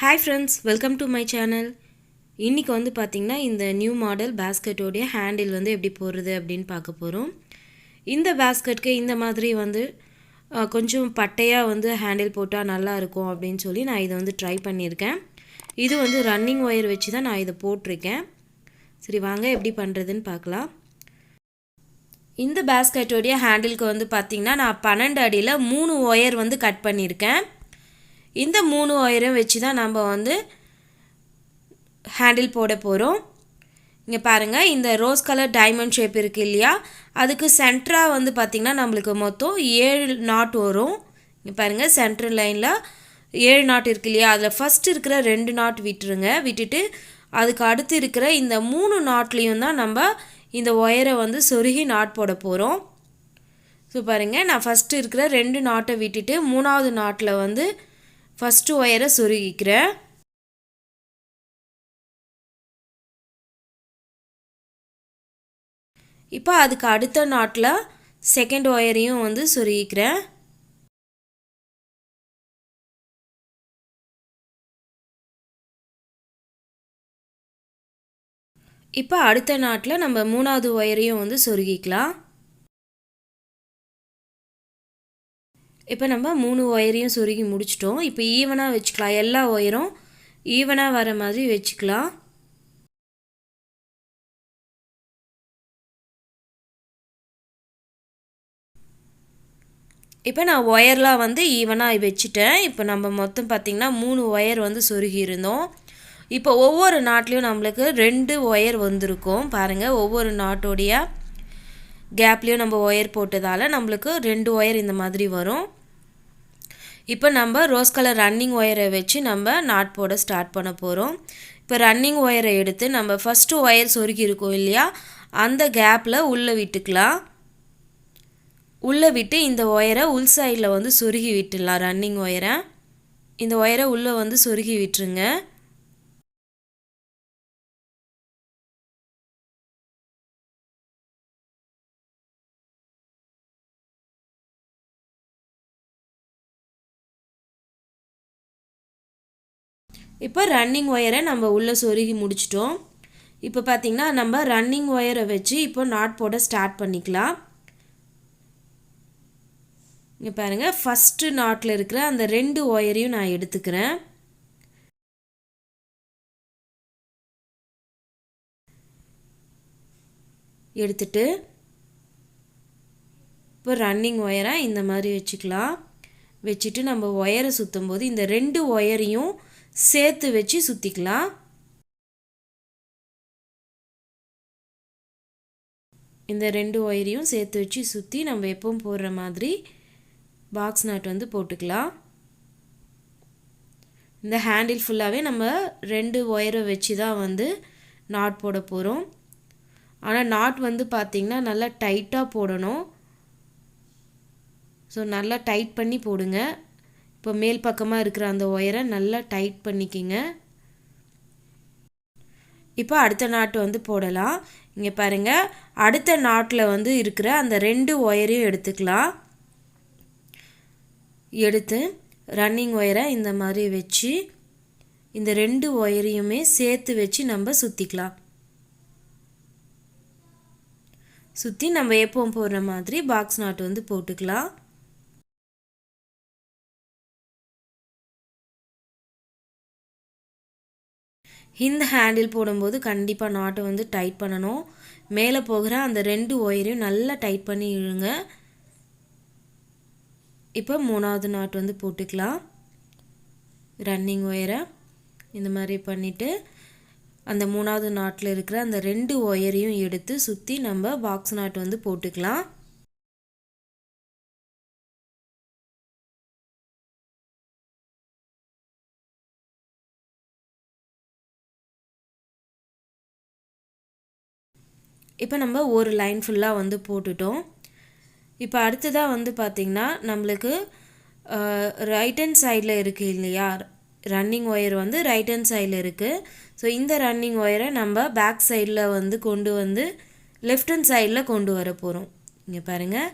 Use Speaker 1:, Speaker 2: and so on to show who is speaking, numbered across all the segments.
Speaker 1: Hi friends, welcome to my channel. இன்னைக்கு வந்து பாத்தீங்கன்னா இந்த நியூ மாடல் பாஸ்கெட்டோட ஹேண்டில் வந்து எப்படி போடுறது அப்படினு பார்க்க போறோம். இந்த பாஸ்கெட்க்கு இந்த மாதிரி வந்து கொஞ்சம் பட்டையா வந்து ஹேண்டில் போட்டா நல்லா இருக்கும் அப்படினு சொல்லி நான் இத வந்து ட்ரை பண்ணியிருக்கேன். இது வந்து ரன்னிங் வயர் வச்சு தான் நான் இத போட்டுருக்கேன். சரி வாங்க எப்படி பண்றதுன்னு பார்க்கலாம். இந்த பாஸ்கெட்டோட ஹேண்டிலுக்கு வந்து பாத்தீங்கன்னா நான் 12 அடியில 3 வயர் வந்து கட் பண்ணியிருக்கேன். இந்த 3 ஒயரும் வச்சு தான் நம்ம வந்து ஹேண்டில் போட போகிறோம். இங்கே பாருங்கள், இந்த ரோஸ் கலர் டைமண்ட் ஷேப் இருக்குது இல்லையா, அதுக்கு சென்டராக வந்து பார்த்திங்கன்னா நம்மளுக்கு மொத்தம் 7 நாட் வரும். இங்கே பாருங்கள், சென்டர் லைனில் 7 நாட் இருக்கு இல்லையா, அதில் ஃபஸ்ட் இருக்கிற 2 நாட் விட்டுட்டு அதுக்கு அடுத்து இருக்கிற இந்த 3 நாட்லேயும் தான் நம்ம இந்த ஒயரை வந்து சொருகி நாட் போட போகிறோம். ஸோ பாருங்கள், நான் ஃபஸ்ட்டு இருக்கிற 2 நாட்டை விட்டுட்டு 3ஆவது நாட்டில் வந்து ஃபஸ்ட்டு ஒயரை சொருகிக்கிறேன். இப்போ அதுக்கு அடுத்த நாட்டில் செகண்ட் ஒயரையும் வந்து சொருகிக்கிறேன். இப்போ அடுத்த நாட்டில் நம்ம 3ஆவது ஒயரையும் வந்து சொருகிக்கலாம். இப்போ நம்ம 3 ஒயரையும் சொருகி முடிச்சிட்டோம். இப்போ ஈவனாக வச்சுக்கலாம், எல்லா ஒயரும் ஈவனாக வர மாதிரி வச்சுக்கலாம். இப்போ நான் ஒயர்லாம் வந்து ஈவனாக வச்சுட்டேன். இப்போ நம்ம மொத்தம் பார்த்திங்கன்னா 3 ஒயர் வந்து சொருகி இருந்தோம். இப்போ ஒவ்வொரு நாட்லேயும் நம்மளுக்கு 2 ஒயர் வந்திருக்கும். பாருங்கள், ஒவ்வொரு நாட்டோடைய கேப்லேயும் நம்ம ஒயர் போட்டதால் நம்மளுக்கு 2 ஒயர் இந்த மாதிரி வரும். இப்போ நம்ம ரோஸ் கலர் ரன்னிங் ஒயரை வச்சு நம்ம நாட் போட ஸ்டார்ட் பண்ண போகிறோம். இப்போ ரன்னிங் ஒயரை எடுத்து நம்ம ஃபஸ்ட்டு ஒயர் சொருகி இருக்கோம் இல்லையா, அந்த கேப்பில் உள்ளே விட்டுக்கலாம். உள்ளே விட்டு இந்த ஒயரை உள் சைடில் வந்து சொருகி விட்டுடலாம். ரன்னிங் ஒயரை இந்த ஒயரை உள்ளே வந்து சொருகி விட்டுருங்க. இப்போ ரன்னிங் ஒயரை நம்ம உள்ளே சொருகி முடிச்சிட்டோம். இப்போ பார்த்திங்கன்னா நம்ம ரன்னிங் ஒயரை வச்சு இப்போ நாட் போட ஸ்டார்ட் பண்ணிக்கலாம். இங்கே பாருங்கள், ஃபஸ்ட்டு நாட்டில் இருக்கிற அந்த 2 ஒயரையும் நான் எடுத்துக்கிறேன். எடுத்துட்டு இப்போ ரன்னிங் ஒயரை இந்த மாதிரி வச்சுக்கலாம். வச்சுட்டு நம்ம ஒயரை சுற்றும் போது இந்த 2 ஒயரையும் சேர்த்து வச்சு சுற்றிக்கலாம். இந்த 2 ஒயரையும் சேர்த்து வச்சு சுற்றி நம்ம எப்பவும் போடுற மாதிரி பாக்ஸ் நாட் வந்து போட்டுக்கலாம். இந்த ஹேண்டில் ஃபுல்லாகவே நம்ம 2 ஒயரை வச்சு தான் வந்து நாட் போட போகிறோம். ஆனால் நாட் வந்து பார்த்திங்கன்னா நல்லா டைட்டாக போடணும். ஸோ நல்லா டைட் பண்ணி போடுங்க. இப்போ மேல் பக்கமாக இருக்கிற அந்த ஒயரை நல்லா டைட் பண்ணிக்கிங்க. இப்போ அடுத்த நாட்டு வந்து போடலாம். இங்கே பாருங்கள், அடுத்த நாட்டில் வந்து இருக்கிற அந்த 2 ஒயரையும் எடுத்துக்கலாம். எடுத்து ரன்னிங் ஒயரை இந்த மாதிரி வச்சு இந்த 2 ஒயரையுமே சேர்த்து வச்சு நம்ம சுற்றிக்கலாம். சுற்றி நம்ம எப்பவும் போடுற மாதிரி பாக்ஸ் நாட் வந்து போட்டுக்கலாம். இந்த ஹேண்டில் போடும்போது கண்டிப்பாக நாட்டை வந்து டைட் பண்ணணும். மேலே போகிற அந்த 2 ஒயரையும் நல்லா டைட் பண்ணி இழுங்க. இப்போ 3ஆவது நாட் வந்து போட்டுக்கலாம். ரன்னிங் ஒயரை இந்த மாதிரி பண்ணிவிட்டு அந்த 3ஆவது நாட்டில் இருக்கிற அந்த 2 ஒயரையும் எடுத்து சுற்றி நம்ம பாக்ஸ் நாட் வந்து போட்டுக்கலாம். இப்போ நம்ம ஒரு லைன் ஃபுல்லாக வந்து போட்டுட்டோம். இப்போ அடுத்ததாக வந்து பார்த்திங்கன்னா நம்மளுக்கு ரைட் ஹேண்ட் சைடில் இருக்குது இல்லையா, ரன்னிங் ஒயர் வந்து ரைட் ஹேண்ட் சைடில் இருக்குது. ஸோ இந்த ரன்னிங் ஒயரை நம்ம பேக் சைடில் வந்து கொண்டு வந்து லெஃப்ட் ஹேண்ட் சைடில் கொண்டு வர போகிறோம். இங்கே பாருங்கள்,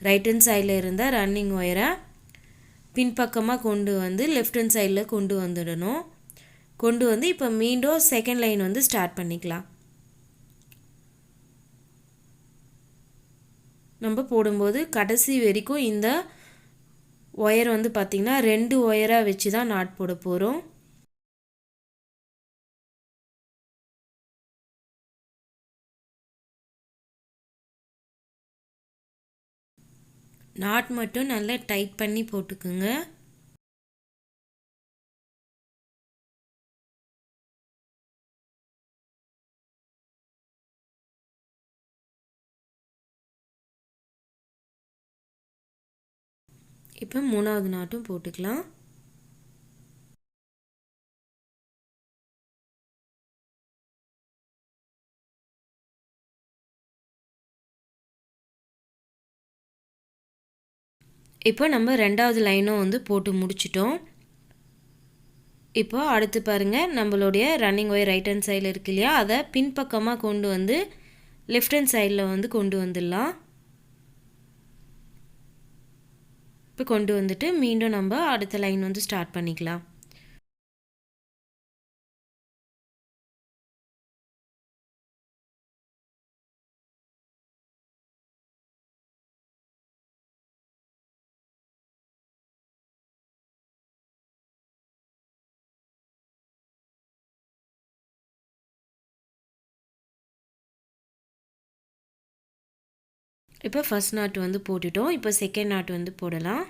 Speaker 1: ரைட் ஹேண்ட் சைடில் இருந்த ரன்னிங் ஒயரை பின்பக்கமாக கொண்டு வந்து லெஃப்ட் ஹேண்ட் சைடில் கொண்டு வந்துடணும். கொண்டு வந்து இப்போ மீண்டும் செகண்ட் லைன் வந்து ஸ்டார்ட் பண்ணிக்கலாம். நம்ம போடும்போது கடைசி வரைக்கும் இந்த ஒயர் வந்து பார்த்திங்கன்னா 2 ஒயராக வச்சு தான் நாட் போட போகிறோம். நாட் மட்டும் நல்லா டைட் பண்ணி போட்டுக்குங்க. இப்போ 3வது நாட்டும் போட்டுக்கலாம். இப்போ நம்ம 2வது லைனும் வந்து போட்டு முடிச்சிட்டோம். இப்போ அடுத்து பாருங்கள், நம்மளுடைய ரன்னிங் ஒயர் ரைட் ஹேண்ட் சைடில் இருக்கு இல்லையா, அதை பின்பக்கமாக கொண்டு வந்து லெஃப்ட் ஹேண்ட் சைடில் வந்து கொண்டு வந்துடலாம். இப்போ கொண்டு வந்துட்டு மீண்டும் நம்ம அடுத்த லைன் வந்து ஸ்டார்ட் பண்ணிக்கலாம். இப்போ ஃபர்ஸ்ட் நாட் வந்து போட்டுட்டோம். இப்போ செகண்ட் நாட் வந்து போடலாம்.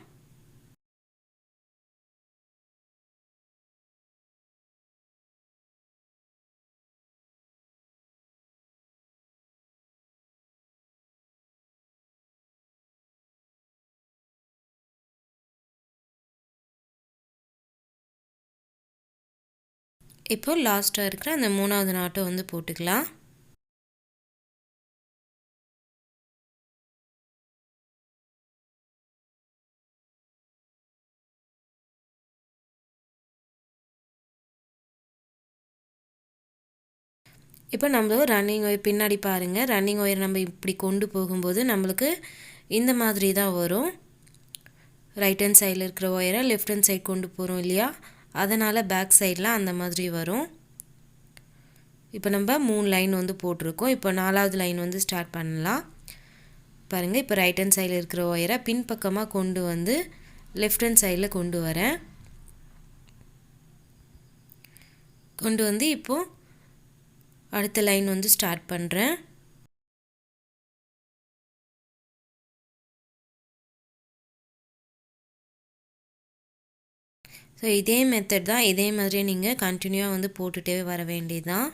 Speaker 1: இப்போ லாஸ்ட்டாக இருக்கிற அந்த 3வது நாட்டை வந்து போட்டுக்கலாம். இப்போ நம்ம ரன்னிங் ஒயர் பின்னாடி பாருங்கள், ரன்னிங் ஒயர் நம்ம இப்படி கொண்டு போகும்போது நம்மளுக்கு இந்த மாதிரி தான் வரும். ரைட் ஹேண்ட் சைடில் இருக்கிற ஒயரை லெஃப்ட் ஹேண்ட் சைடு கொண்டு போகிறோம் இல்லையா, அதனால் பேக் சைடில் அந்த மாதிரி வரும். இப்போ நம்ம 3 லைன் வந்து போட்டிருக்கோம். இப்போ 4வது லைன் வந்து ஸ்டார்ட் பண்ணலாம். பாருங்கள், இப்போ ரைட் ஹேண்ட் சைடில் இருக்கிற ஒயரை பின்பக்கமாக கொண்டு வந்து லெஃப்ட் ஹேண்ட் சைடில் கொண்டு வரேன். கொண்டு வந்து இப்போது அடுத்த லைன் வந்து ஸ்டார்ட் பண்ணுறேன். ஸோ இதே மெத்தட் தான், இதே மாதிரியே நீங்கள் கண்டினியூவாக வந்து போட்டுகிட்டே வர வேண்டியதுதான்.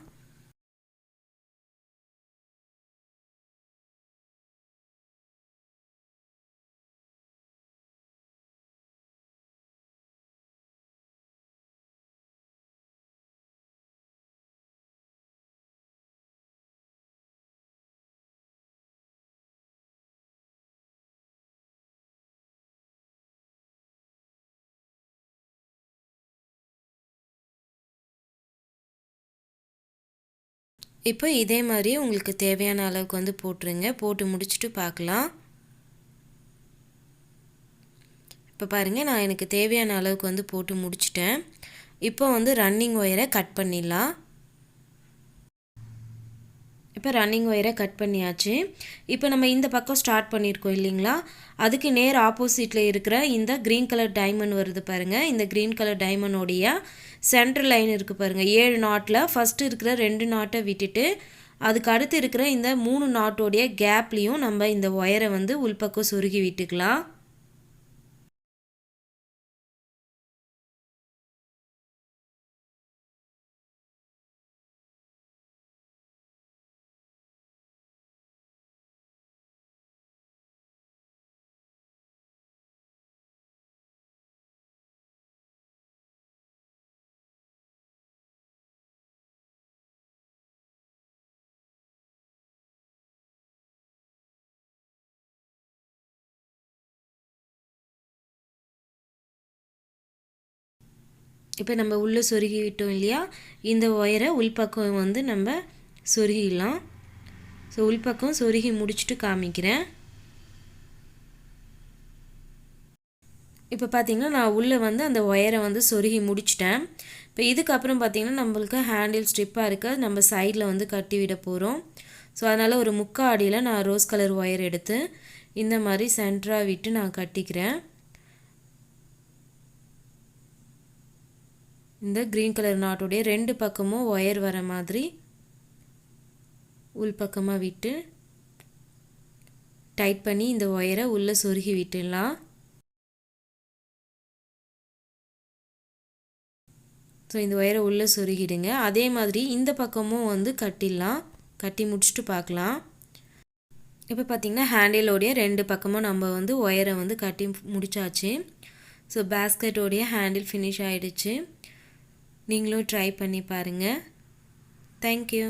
Speaker 1: இப்போ இதே மாதிரி உங்களுக்கு தேவையான அளவுக்கு வந்து போட்டுருங்க. போட்டு முடிச்சுட்டு பார்க்கலாம். இப்போ பாருங்கள், நான் எனக்கு தேவையான அளவுக்கு வந்து போட்டு முடிச்சிட்டேன். இப்போ வந்து ரன்னிங் ஒயரை கட் பண்ணிடலாம். இப்போ ரன்னிங் ஒயரை கட் பண்ணியாச்சு. இப்போ நம்ம இந்த பக்கம் ஸ்டார்ட் பண்ணியிருக்கோம் இல்லைங்களா, அதுக்கு நேர் ஆப்போசிட்டில் இருக்கிற இந்த க்ரீன் கலர் டைமண்ட் வருது பாருங்கள். இந்த க்ரீன் கலர் டைமண்டோடைய சென்ட்ரல் லைன் இருக்குது பாருங்கள். 7 நாட்டில் ஃபஸ்ட்டு இருக்கிற 2 நாட்டை விட்டுட்டு அதுக்கு அடுத்து இருக்கிற இந்த 3 நாட்டோடைய கேப்லேயும் நம்ம இந்த ஒயரை வந்து உள்பக்கம் சொருகி விட்டுக்கலாம். இப்போ நம்ம உள்ளே சொருகி விட்டோம் இல்லையா, இந்த ஒயரை உள்பக்கம் வந்து நம்ம சொருகிடலாம். ஸோ உள்பக்கம் சொருகி முடிச்சுட்டு காமிக்கிறேன். இப்போ பார்த்திங்கன்னா நான் உள்ளே வந்து அந்த ஒயரை வந்து சொருகி முடிச்சிட்டேன். இப்போ இதுக்கப்புறம் பார்த்திங்கன்னா நம்மளுக்கு ஹேண்டில் ஸ்ட்ரிப்பாக இருக்க நம்ம சைடில் வந்து கட்டி விட போகிறோம். ஸோ அதனால் ஒரு முக்கால் அடியில் நான் ரோஸ் கலர் ஒயர் எடுத்து இந்த மாதிரி சென்டராக விட்டு நான் கட்டிக்கிறேன். இந்த க்ரீன் கலர் நாட்டுடைய 2 பக்கமும் ஒயர் வர மாதிரி உள் பக்கமாக விட்டு டைட் பண்ணி இந்த ஒயரை உள்ளே சொருகி விட்டுடலாம். ஸோ இந்த ஒயரை உள்ளே சொருகிடுங்க. அதே மாதிரி இந்த பக்கமும் வந்து கட்டிடலாம். கட்டி முடிச்சுட்டு பார்க்கலாம். இப்போ பார்த்திங்கன்னா ஹேண்டிலோடைய 2 பக்கமும் நம்ம வந்து ஒயரை வந்து கட்டி முடிச்சாச்சு. ஸோ பேஸ்கெட்டோடைய ஹேண்டில் ஃபினிஷ் ஆகிடுச்சு. நீங்களும் ட்ரை பண்ணி பாருங்கள். தேங்க்யூ.